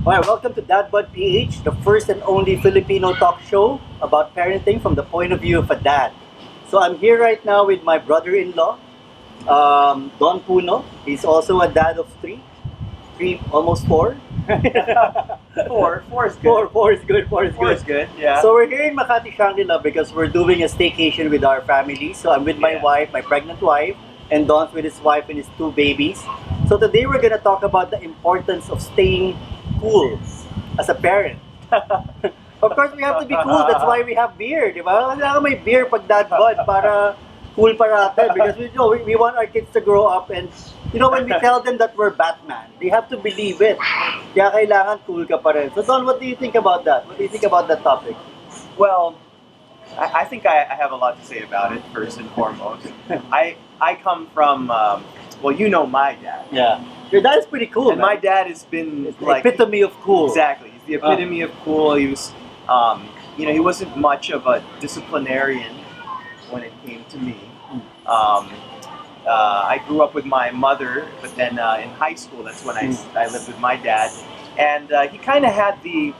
Alright, welcome to Dad Bud PH, the first and only Filipino talk show about parenting from the point of view of a dad. So I'm here right now with my brother-in-law, Don Puno. He's also a dad of three, almost four. Four is good. Four is good. Four is Four good. is good. Yeah. So we're here in Makati, Shangri-La because we're doing a staycation with our family. So I'm with my Yeah. wife, my pregnant wife, and Don's with his wife and his two babies. So today we're gonna talk about the importance of staying cool as a parent. Of course, we have to be cool. That's why we have beer, di ba? Kailangan may beer pag dad bod para cool parate because we want our kids to grow up and when we tell them that we're Batman, they have to believe it. Kaya kailangan cool ka pa rin. So Don, what do you think about that? What do you think about that topic? Well, I think I have a lot to say about it. First and foremost, I come from well, you know my dad. Yeah. Your dad is pretty cool, And man. my dad has been It's the like epitome of cool. Exactly. He's the epitome of cool. He was, he wasn't much of a disciplinarian when it came to me. I grew up with my mother, but then in high school, that's when I lived with my dad. And he kind of had the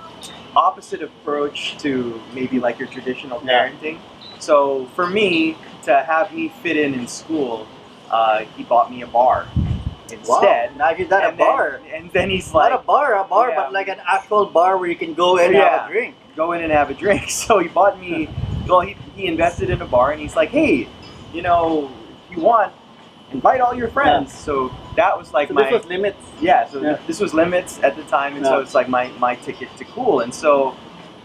opposite approach to maybe like your traditional parenting. So for me, to have me fit in school, he bought me a bar instead. Wow. Now you're not a bar. And then he's Not like, a bar, Yeah. but like an actual bar where you can go in and have a drink. go in and have a drink. So he bought me, well, he invested in a bar and he's like, hey, if you want, invite all your friends. So that was like So my, this was limits. yeah, this was Limits at the time. And so Yeah. it's like my ticket to cool. And so,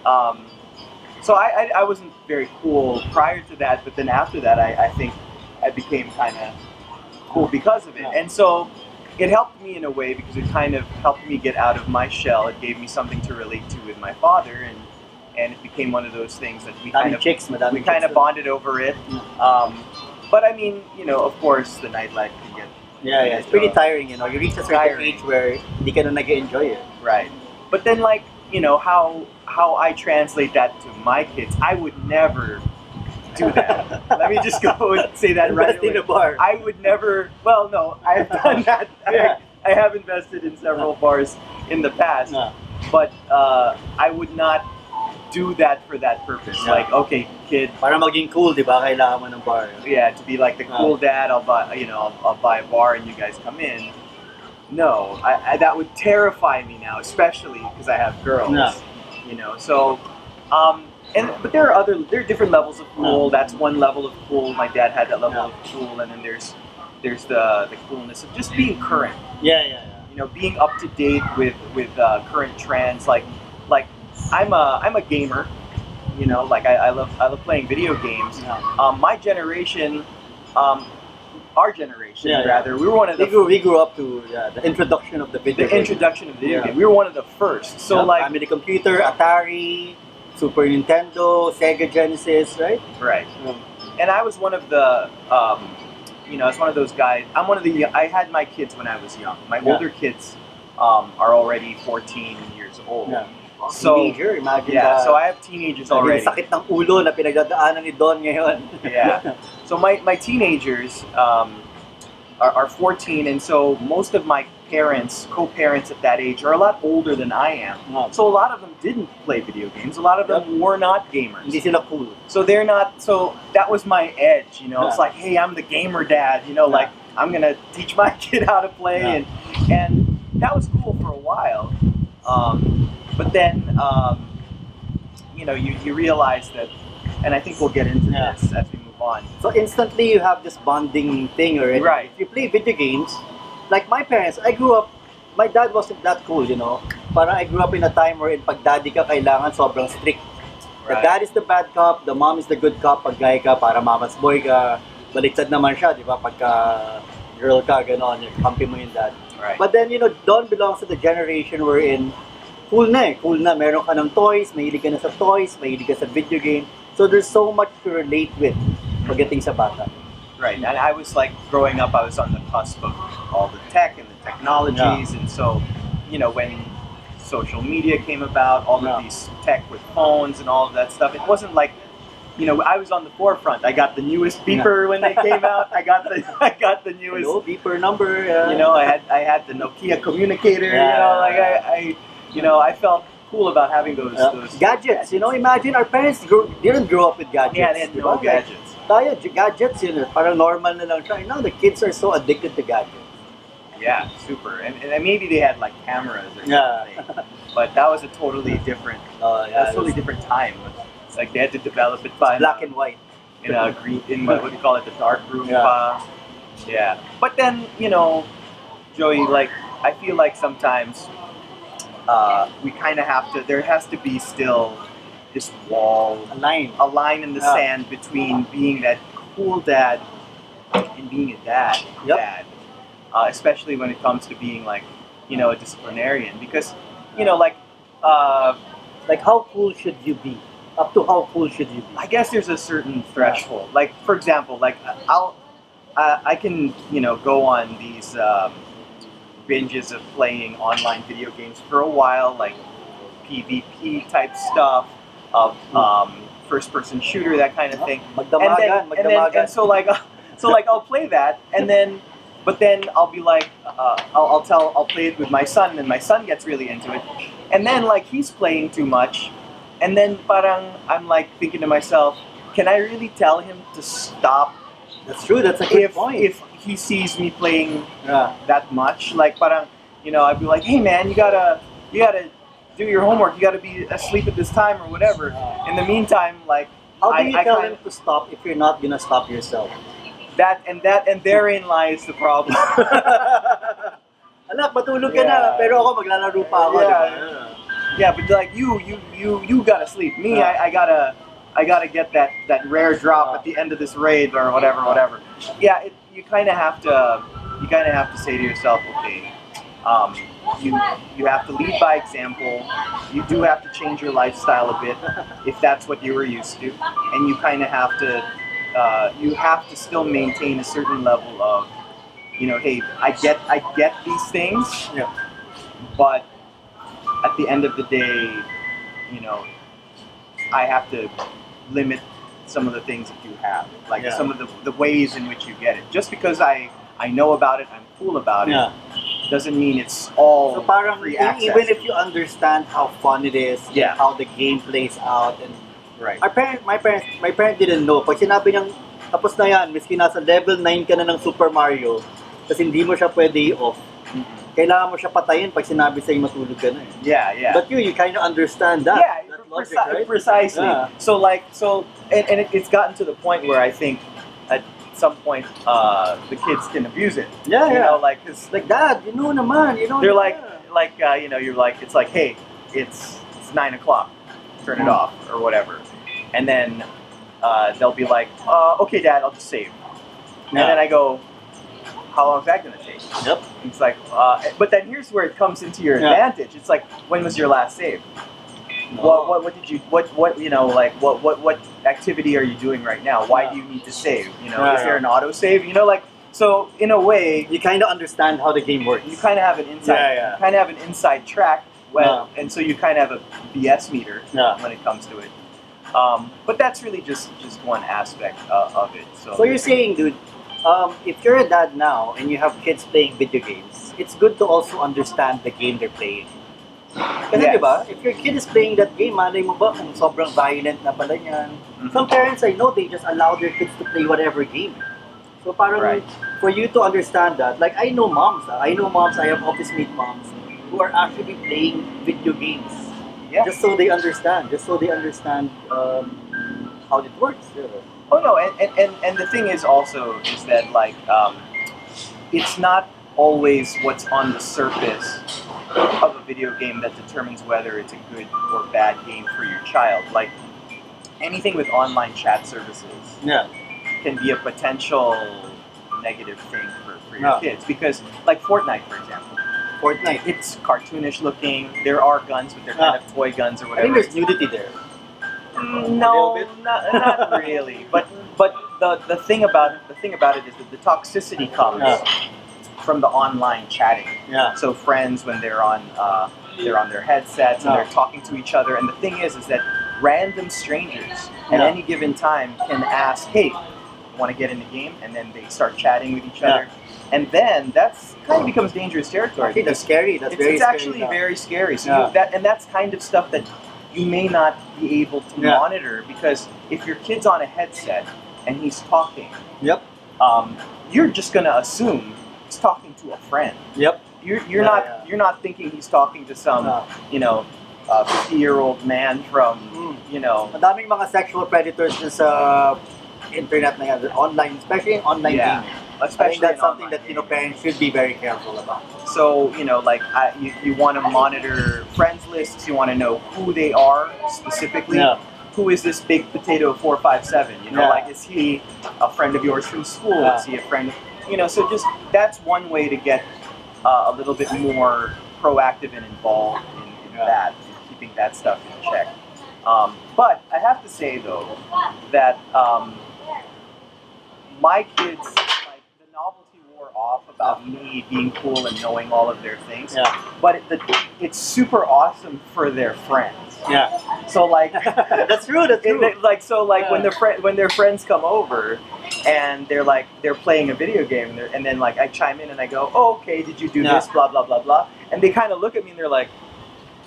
I wasn't very cool prior to that, but then after that, I think I became kind of cool because of it. Yeah. And so it helped me in a way because it kind of helped me get out of my shell. It gave me something to relate to with my father, and it became one of those things that we kind of bonded over it. But I mean, of course, the nightlife can get Yeah, it's pretty tiring, You reach a certain Tiring. age where hindi ka na nag-enjoy it. right. But then, like, how I translate that to my kids, I would never do that. Let me just go and say that right Invest in away. a bar. I would never. Well, no, I've done that. I have invested in several bars in the past, Yeah. but I would not do that for that purpose. Yeah. Like, okay, kid, Para maging cool, di ba? Kailangan mo ng bar. yeah, to be like the cool dad. I'll buy, I'll buy a bar and you guys come in. No, that would terrify me now, especially because I have girls. Yeah. So. But there are different levels of cool. That's one level of cool. My dad had that level of cool, and then there's the coolness of just being current. Yeah. Being up to date with current trends. Like I'm a gamer. Like I love playing video games. Yeah. My generation, our generation Yeah. rather, we were one of the We grew up to the introduction of the video game. introduction of video Yeah. game. We were one of the first. So like Family computer, Atari, Super Nintendo, Sega Genesis, right? right. And I was one of the, I was one of those guys. I had my kids when I was young. My Yeah. older kids are already 14 years old. Yeah. So, Teenager, imagine yeah, the, so I have teenagers already. yung sakit ng ulo na pinagdadaanan ni Don ngayon. Yeah. So my teenagers are 14, and so most of my co-parents at that age, are a lot older than I am. No. So a lot of them didn't play video games. A lot of them were not gamers. Hindi sila cool. So they're not. So that was my edge, It's Yeah. like, hey, I'm the gamer dad. Like I'm gonna teach my kid how to play, Yeah. and that was cool for a while. But then, you realize that, and I think we'll get into Yeah. this as we move on. So instantly you have this bonding thing already. Right. If you play video games, like my parents, I grew up, my dad wasn't that cool, Parang I grew up in a time where pag daddy ka, kailangan sobrang strict. The Right. dad is the bad cop, the mom is the good cop, pag guy ka, para mama's boy ka. Baliktad naman siya, di ba? Pagka girl ka, gano'n, kampi mo yung dad. Right. But then, Don belongs to the generation we're in. Cool na. Meron ka ng toys, mahilig ka na sa toys, mahilig ka sa video game. So there's so much to relate with pagdating sa bata. Right, and I was like, growing up, I was on the cusp of all the tech and the technologies, and so, when social media came about, all of these tech with phones and all of that stuff, it wasn't like, I was on the forefront. I got the newest beeper when they came out. I got the newest beeper number. I had the Nokia communicator. Yeah. You know, I felt cool about having those Gadgets, you know, imagine our parents didn't grow up with gadgets. Yeah, they had di no ba? Like, gadgets. tayo, gadgets yun, parang normal na lang siya. Now the kids are so addicted to gadgets. Yeah, super. And maybe they had like cameras or Yeah. something. But that was a totally different, Yeah, totally different time. It's like they had to develop it by black and white. in a green, in what do you call it, the dark room. Yeah. Yeah. But then, you know, Joey, like, I feel like sometimes we kind of have to, there has to be still this wall, A line. a line in the Yeah. sand between being that cool dad and being a dad. Yep. Dad. Especially when it comes to being like, you know, a disciplinarian. Because, you know, like, Like, how cool should you be? Up to how cool should you be? I guess there's a certain threshold. Like, for example, like I can, you know, go on these binges of playing online video games for a while, like PvP type stuff, of first-person shooter, that kind of thing. Magdamagan, magdamagan. And so like, I'll play that, and then, but then I'll be like, I'll play it with my son, and my son gets really into it, and then like he's playing too much, and then parang I'm like thinking to myself, can I really tell him to stop That's true, that's a good point. if he sees me playing Yeah. that much? Like parang, you know, I'd be like, hey man, you gotta do your homework, you gotta be asleep at this time or whatever. In the meantime, like, How do you tell kinda- him to stop if you're not gonna stop yourself? and therein lies the problem. Anak, matulog ka na, Yeah. pero ako maglalaro pa ako, Yeah. di ba? Yeah, but like you gotta sleep. Me, Yeah. I gotta get that rare drop at the end of this raid or whatever. Yeah, you kind of have to say to yourself, okay, you have to lead by example. You do have to change your lifestyle a bit if that's what you were used to, and you kind of have to still maintain a certain level of, you know, hey, I get these things, Yeah. but at the end of the day, you know, I have to limit some of the things that you have, like Yeah. some of the ways in which you get it. Just because I know about it, I'm cool about Yeah. it, doesn't mean it's all So parang free access. even if you understand how fun it is, Yeah. how the game plays out, and Right. my parents didn't know. Pag sinabi niyang tapos na yan, miski nasa level 9 ka na ng Super Mario, tapos hindi mo siya pwede i-off, kailangan mo siya patayin pag sinabi sa'yo matulog ka na eh. Yeah. But you kind of understand that. Yeah, that logic, right? precisely. Yeah. So it's gotten to the point where I think at some point the kids can abuse it. Yeah, You yeah. know, like 'cause Like, Dad, you know naman, you know. they're like yeah. you know, you're like, it's like, hey, it's 9 o'clock, turn it off or whatever, and then they'll be like, okay, Dad, I'll just save, and Yeah. then I go, how long is that gonna take? Yep. It's like, but then here's where it comes into your Yeah. advantage. It's like, when was your last save? What did you you know, like what activity are you doing right now? Why do you need to save? You know, Yeah, is there yeah. an auto save? You know, like, so in a way, You kind of understand how the game works. you kind of have an inside, Yeah, yeah. you kind of have an inside track, and so you kind of have a BS meter Yeah. when it comes to it. But that's really just one aspect of it. So you're saying, dude, if you're a dad now and you have kids playing video games, it's good to also understand the game they're playing. Kasi Yes. diba, if your kid is playing that game, malay mo ba kung sobrang violent na pala yan? Mhm. Some parents, I know, they just allow their kids to play whatever game. So parang Right. for you to understand that, like I know moms, I have office mate moms who are actually playing video games. Yeah. Just so they understand, how it works. Yeah. Oh no, and the thing is also is that like it's not always what's on the surface of a video game that determines whether it's a good or bad game for your child. Like anything with online chat services Yeah. can be a potential negative thing for your Yeah. kids, because like Fortnite, for example, Fortnite. it's cartoonish looking. There are guns, but they're kind of toy guns or I whatever. think there's nudity there. No, A little bit? not really. But the thing about it is that the toxicity comes Yeah. from the online chatting. Yeah. So friends, when they're on their headsets and Yeah. they're talking to each other, and the thing is that random strangers at Yeah. any given time can ask, "Hey, want to get in the game?" And then they start chatting with each Yeah. other, and then that's kind of becomes dangerous territory. Actually, that's scary. That's very It's scary actually stuff. very scary. So Yeah. that's kind of stuff that you may not be able to Yeah. monitor, because if your kid's on a headset and he's talking, Yep. you're just gonna assume he's talking to a friend. Yep. You're Yeah, not yeah. you're not thinking he's talking to some No. 50-year-old man from Madaming mga sexual predators dun sa internet na yan, online, especially in online Yeah. gaming. especially I think that's in something online that gaming. parents should be very careful about. So, you want to monitor friends lists, you want to know who they are specifically. Yeah. Who is this big potato 457? Yeah. Is he a friend of yours from school? Yeah. Is he a friend? So just that's one way to get a little bit more proactive and involved in Yeah. that, in keeping that stuff in check. But I have to say though that my kids, like, the novelty wore off about me being cool and knowing all of their things. Yeah. But it's super awesome for their friends. Yeah. So like, That's true. That's true. when their friends come over and they're playing a video game and then like I chime in and I go, oh, okay, did you do Yeah. this, blah blah blah blah, and they kind of look at me and they're like,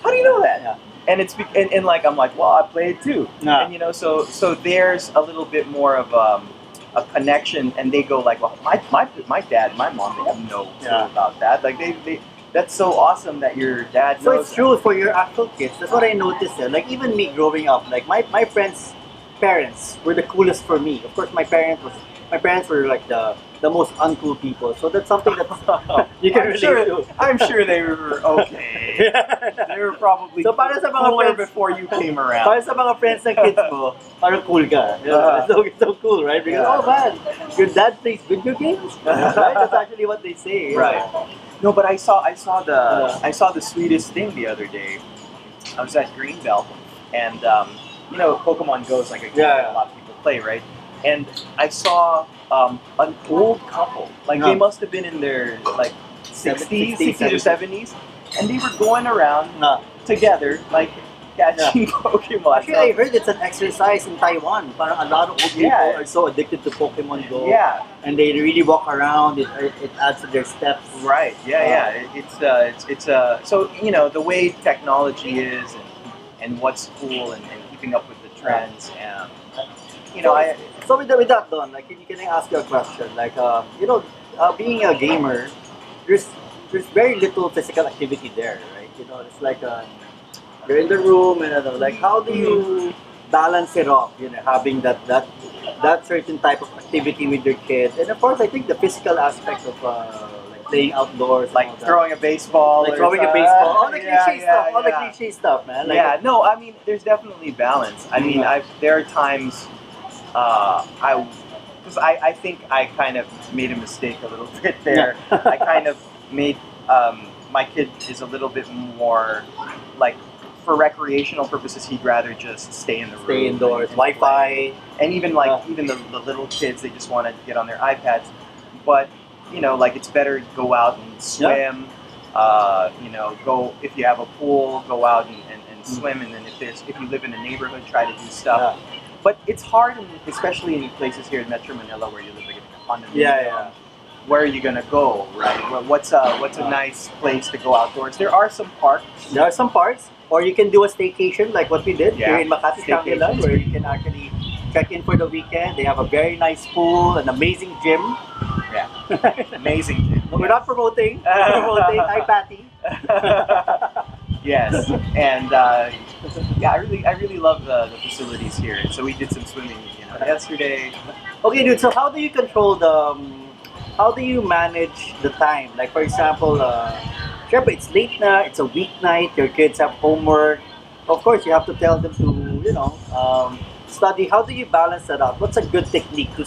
how do you know that? Yeah. And and like I'm like, well, I played too. Yeah. And so there's a little bit more of a connection, and they go like, well, my dad, my mom, they have no clue Yeah. about that. Like they that's so awesome that your dad So knows it's true for your actual kids. That's what I noticed. Like even me growing up, like my friends' parents were the coolest for me. Of course, my parents were like the most uncool people. So that's something that you can I'm relate sure, to. I'm sure they were okay. They were probably So para sa mga cooler friends- before you came around. Para sa mga friends ng kids mo, parang cool ka. So cool, right? Because, Yeah. oh man, your dad plays video games? Right? That's actually what they say. Right. No, but I saw Yeah. the sweetest thing the other day. I was at Greenbelt, and Pokemon Go is like a game Yeah. that a lot of people play, right? And I saw an old couple, like they Yeah. must have been in their like 60s, 60s, 60s or 70s, and they were going around No. together, like catching Pokemon. Actually, I heard it's an exercise in Taiwan. Parang a lot of old people Yeah. are so addicted to Pokemon Go. Yeah. And they really walk around. It adds to their steps. Right. Yeah. It's so the way technology is and what's cool and keeping up with the trends and So with that, Don, like, can I ask you a question? Like, being a gamer, there's very little physical activity there, right? It's like you're in the room and like, how do you balance it off? Having that certain type of activity with your kid, and of course, I think the physical aspect of like playing outdoors, and all like that. throwing a baseball, Like or throwing a something. baseball, all the Yeah, cliche yeah, stuff, all the yeah. cliche stuff, man. Like, Yeah, no, I mean, there's definitely balance. I mean, there are times I think I kind of made a mistake a little bit there. I kind of made my kid is a little bit more like for recreational purposes. He'd rather just stay in the room, stay indoors, and Wi-Fi. and even even the little kids, they just want to get on their iPads. But like it's better to go out and swim. Go if you have a pool, go out and swim, and then if you live in a neighborhood, try to do stuff. Yeah. But it's hard, especially in places here in Metro Manila where you live like in a condominium. Yeah. Where are you gonna go, right? What's a nice place to go outdoors? There are some parks. There are some parts, or you can do a staycation like what we did Yeah. here in Makati, Staycation. Shangri-La, where you can actually check in for the weekend. They have a very nice pool, an amazing gym. Yeah, amazing. We're not promoting. We're promoting iPatty. Yes, and I really love the facilities here. And so we did some swimming, yesterday. Okay, dude. So how do you control how do you manage the time? Like for example, syempre it's late na, it's a weeknight, your kids have homework. Of course, you have to tell them to study. How do you balance that out? What's a good technique to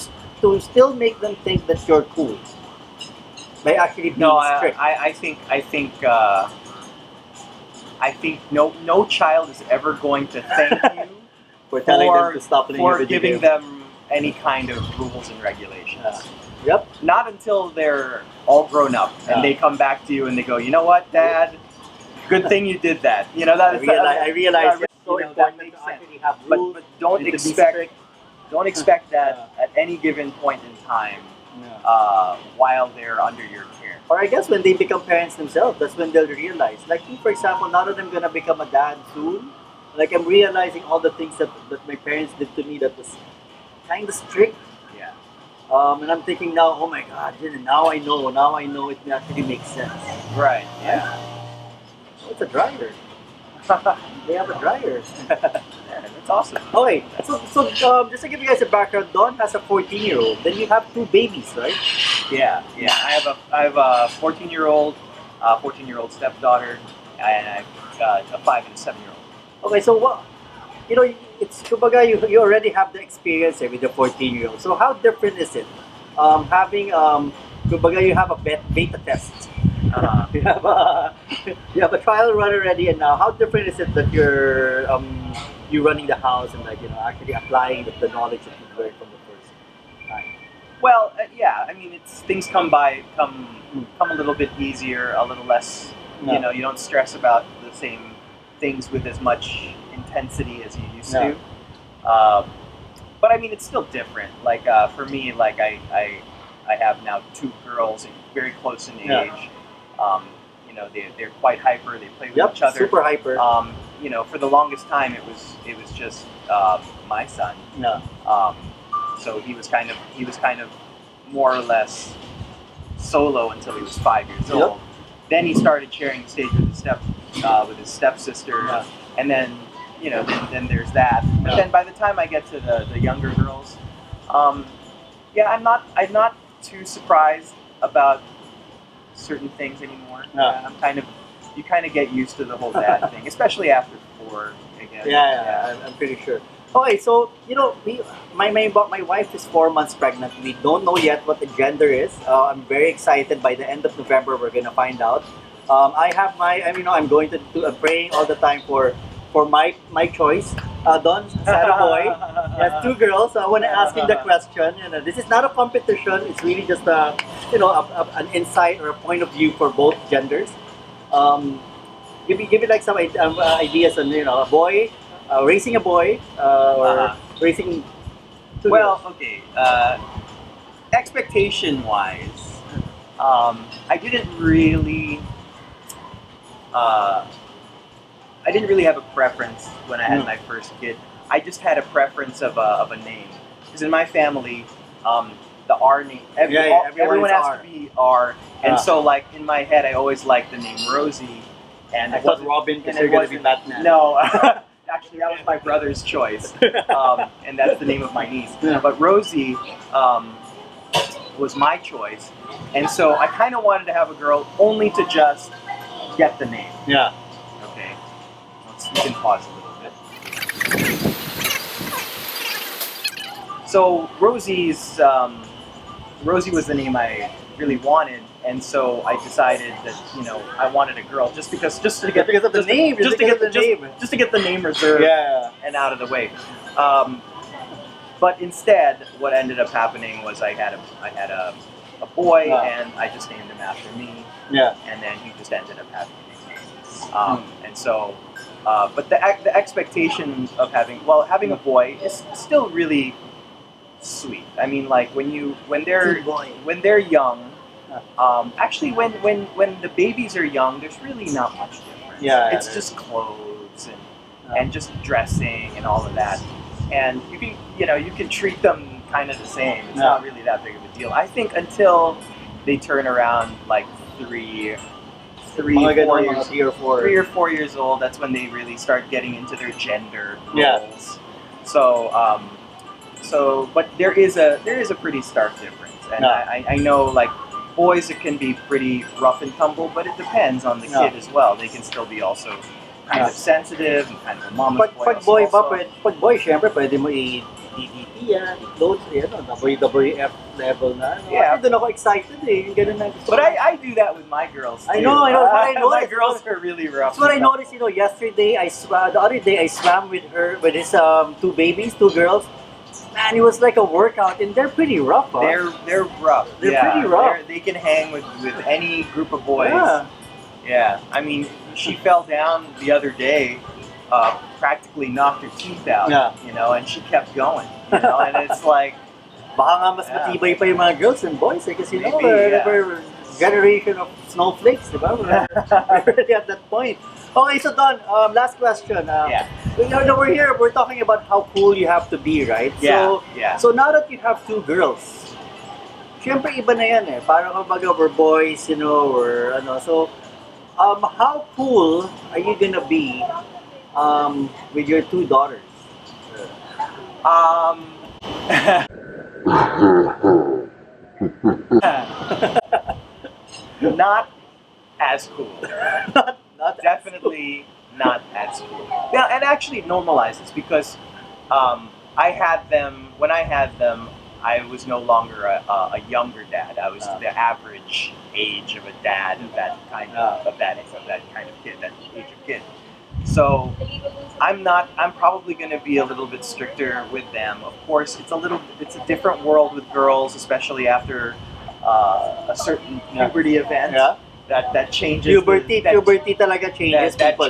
still make them think that you're cool by actually being No, strict? I think no child is ever going to thank you for telling them to stop playing for video giving games. them any kind of rules and regulations. Yep. Not until they're all grown up and Yeah. they come back to you and they go, you know what, Dad? Good thing you did that. I realize it's so that important makes to sense. actually have But, rules. but don't and to be expect strict. don't expect that at any given point in time while they're under your care. Or I guess when they become parents themselves, that's when they'll realize. Like me, for example, now that I'm gonna become a dad soon, like I'm realizing all the things that my parents did to me that was kind of strict. Yeah. And I'm thinking now, oh my God, now I know. Now I know it actually makes sense. Right. Yeah. Oh, it's a dryer. They have a dryer. Yeah, that's awesome. Okay, so just to give you guys a background, Don has a 14-year-old. Then you have two babies, right? Yeah. Yeah. I have a 14-year-old stepdaughter, and I've got a 5 and a 7-year-old. Okay, so what? You know, it's kumbaga, you already have the experience with the 14-year-old. So how different is it? Having kumbaga, you have a beta test. You have a trial run already, and now how different is it that you're running the house and actually applying the knowledge that you've learned from the first time? Well, yeah. I mean, it's things come a little bit easier, a little less. Yeah. You know, you don't stress about the same things with as much intensity as you used Yeah. to. But I mean, it's still different. Like for me, like I have now 2 girls, very close in Yeah. age. You know, they're quite hyper. They play with Yep, each other. super hyper. You know, for the longest time, it was just my son. Yeah. So he was kind of more or less solo until he was 5 years Yep. old. Then he started sharing the stage with his stepsister, Yeah. and then then there's that. But Yeah. then by the time I get to the younger girls, yeah, I'm not too surprised about certain things anymore. Yeah. You kind of get used to the whole dad thing, especially after 4. Again. Yeah, I'm pretty sure. Okay, so my wife is 4 months pregnant. We don't know yet what the gender is. I'm very excited. By the end of November, we're gonna find out. I have I'm going to do. I'm praying all the time for my choice. Don had a boy. He has 2 girls. So I want to ask him the question. This is not a competition. It's really just an insight or a point of view for both genders. Give me like some ideas on a boy, raising a boy, or raising. 2 Well, girls. okay. Expectation wise, I didn't really. I didn't really have a preference when I had my first kid. I just had a preference of a name. Because in my family, the R name, everyone is has R. to be R. And Ah. so, like, in my head, I always liked the name Rosie. And I it thought wasn't- Robin and because it you're gonna be wasn't- Batman. No, actually, that was my brother's choice. And that's the name of my niece. Yeah. But Rosie was my choice. And so I kind of wanted to have a girl only to just get the name. Yeah. Okay. We can pause a little bit. So Rosie was the name I really wanted, and so I decided that I wanted a girl just to get Because of the name. just to because get of the name. just to get the name reserved Yeah. and out of the way. But instead, what ended up happening was I had a boy, Wow. and I just named him after me, Yeah. and then he just ended up having a nickname. And so, but the expectation of having a boy is still really sweet. I mean, like when they're young, actually when the babies are young, there's really not much difference. Yeah, it's there just clothes and just dressing and all of that, and you can treat them kind of the same. It's not really that big of a deal. I think until they turn around like 3, 4 years, 4 years old, that's when they really start getting into their gender roles. So, but there is a pretty stark difference, and I know like boys it can be pretty rough and tumble, but it depends on the kid as well. They can still be also kind of sensitive and kind of a mama's boy. Pag boy, syempre pwede mo i-DDT yan, i-clothes, WWF level na. Yeah. Doon ako excited Yung ganun na gusto But ko. I do that with my girls too. I know, that's what I My noticed. girls are really rough. That's what I noticed, yesterday, the other day I swam with his 2 babies, 2 girls. Man, it was like a workout, and they're pretty rough, huh? They're rough. They're pretty rough. They can hang with any group of boys. Yeah. Yeah. I mean, she fell down the other day, practically knocked her teeth out. Yeah. And she kept going. And it's like, baka nga mas Yeah. matibay pa yung mga girls and boys kasi you know, Maybe, yeah. we're generation of snowflakes, di ba? We're already at that point. Okay, so Don, last question. Yeah. We're here, we're talking about how cool you have to be, right? Yeah, So, yeah. so now that you have two girls, syempre iba na yan eh. Parang kumbaga we're boys, you know, or ano. So, how cool are you gonna be with your two daughters? Not as cool. Not Definitely not as cool. Yeah, and actually it normalizes because I had them when I had them. I was no longer a younger dad. I was the average age of a dad of that kind of kind of kid, that age of kid. So I'm probably going to be a little bit stricter with them. Of course, it's a different world with girls, especially after a certain puberty event. Yeah. That changes Puberty talaga changes that people.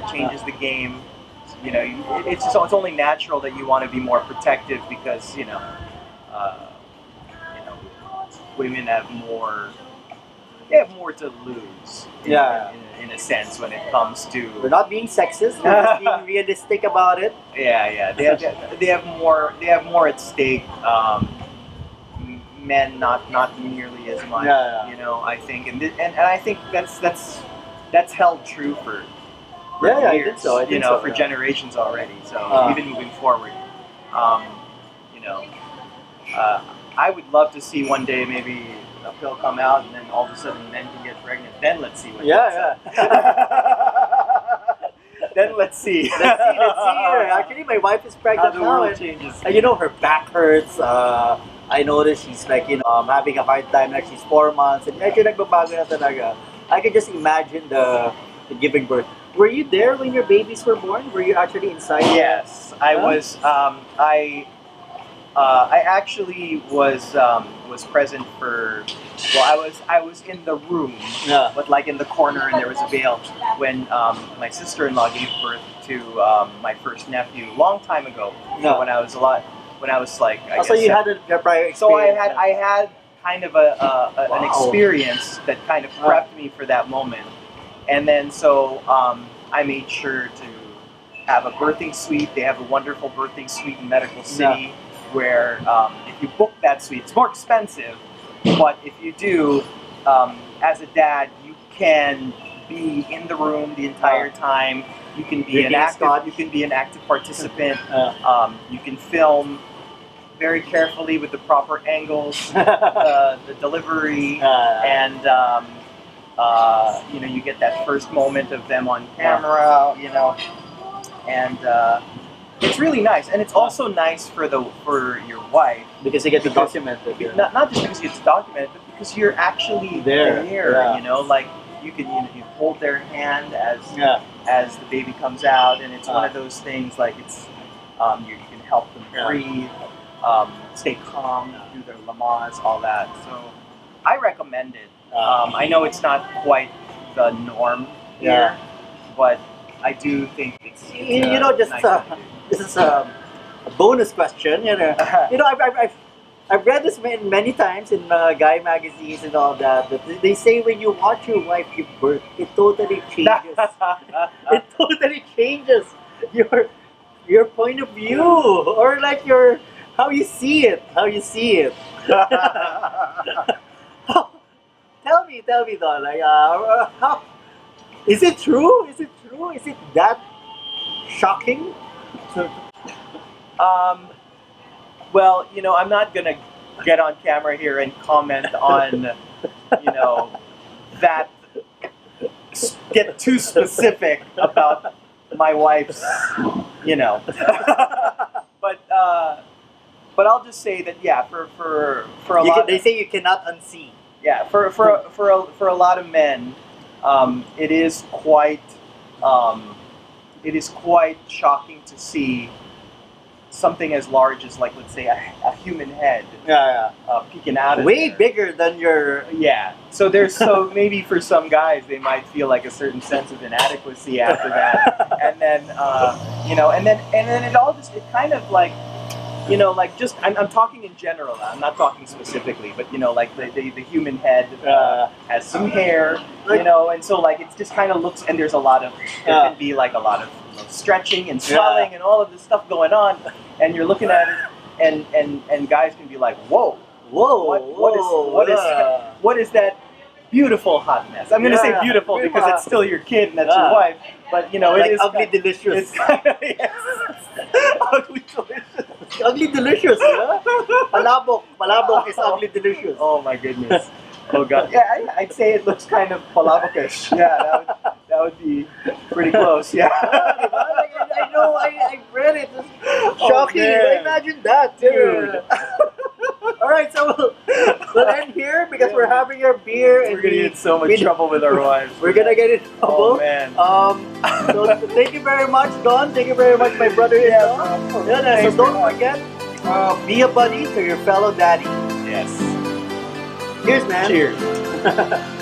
changes the game. You know, it's only natural that you want to be more protective because women have more to lose. Yeah. In a sense, when it comes to We're not being sexist. We're just being realistic about it. yeah, they have more at stake. Men not nearly as much. Yeah. You know, I think, and I think that's held true for Yeah, years. I think so. I think so, for yeah. generations already. So even moving forward, you know, I would love to see one day maybe a pill come out and then all of a sudden men can get pregnant. Then let's see what. Yeah. Then let's see. Let's see her. Actually, my wife is How pregnant the now. world And, changes. you know, her back hurts. I noticed she's like, having a hard time. Like she's 4 months. And actually, nagbabago na talaga. I can just imagine the giving birth. Were you there when your babies were born? Were you actually inside? Yes, I Huh? was. I actually was present for. Well, I was in the room, Yeah. but like in the corner, and there was a veil when my sister-in-law gave birth to my first nephew a long time ago. Yeah. When I was like, I So guess, you had a prior experience. so I had kind of an Wow. experience that kind of prepped me for that moment, and then so I made sure to have a birthing suite. They have a wonderful birthing suite in Medical City, where if you book that suite, it's more expensive, but if you do, as a dad, you can be in the room the entire time. You can be Drinking scotch. You can be an active participant. Uh, You can film very carefully with the proper angles, the delivery, and you get that first moment of them on camera, and it's really nice, and it's also nice for your wife, because you get to Because- document it. Yeah. not just because it's documented, but because you're actually There, yeah. like you can you hold their hand Yeah. as the baby comes out, and it's one Ah. of those things like it's you can help them Yeah. breathe, stay calm, do their Lamaze, all that. So I recommend it. I know it's not quite the norm here, but I do think it's Just nice thing to do. this is a bonus question. I've read this many times in guy magazines and all that. But they say when you watch your wife give birth, it totally changes. It totally changes your point of view, or like how you see it. Tell me, though. Like, how is it true? Is it that shocking? Well, I'm not gonna get on camera here and comment on, that. Get too specific about my wife's, but I'll just say that for a lot. They say you cannot unsee. Yeah, for a lot of men, it is quite shocking to see something as large as, like, let's say a human head peeking out of Way there. bigger than your. Yeah. So maybe for some guys they might feel like a certain sense of inadequacy after that, and then and then it all just it kind of like you know, like just I'm talking in general. I'm not talking specifically, but you know, like the human head has some hair, you know, and so like it just kind of looks. And there's a lot of there can be like a lot of stretching and swelling and all of this stuff going on, and you're looking at it, and guys can be like, whoa, what is that beautiful hot mess? I'm gonna say beautiful because it's still your kid and that's your wife, but you know like it is ugly delicious. It's kind of, yes. Ugly delicious. Ugly delicious, yeah? Palabok is ugly delicious. Oh my goodness. Oh god. Yeah, I'd say it looks kind of palabokish. Yeah, that would be pretty close. Yeah. I know, I read it. It's shocking. man. Imagine that, dude. Alright, so we'll end here because we're having our beer and We're gonna get in so much trouble with our wives. we're gonna get in trouble. Oh man. So thank you very much, Don. Thank you very much, my brother. Thanks So don't for forget, be a buddy to your fellow daddy. Yes. Cheers, man. Cheers.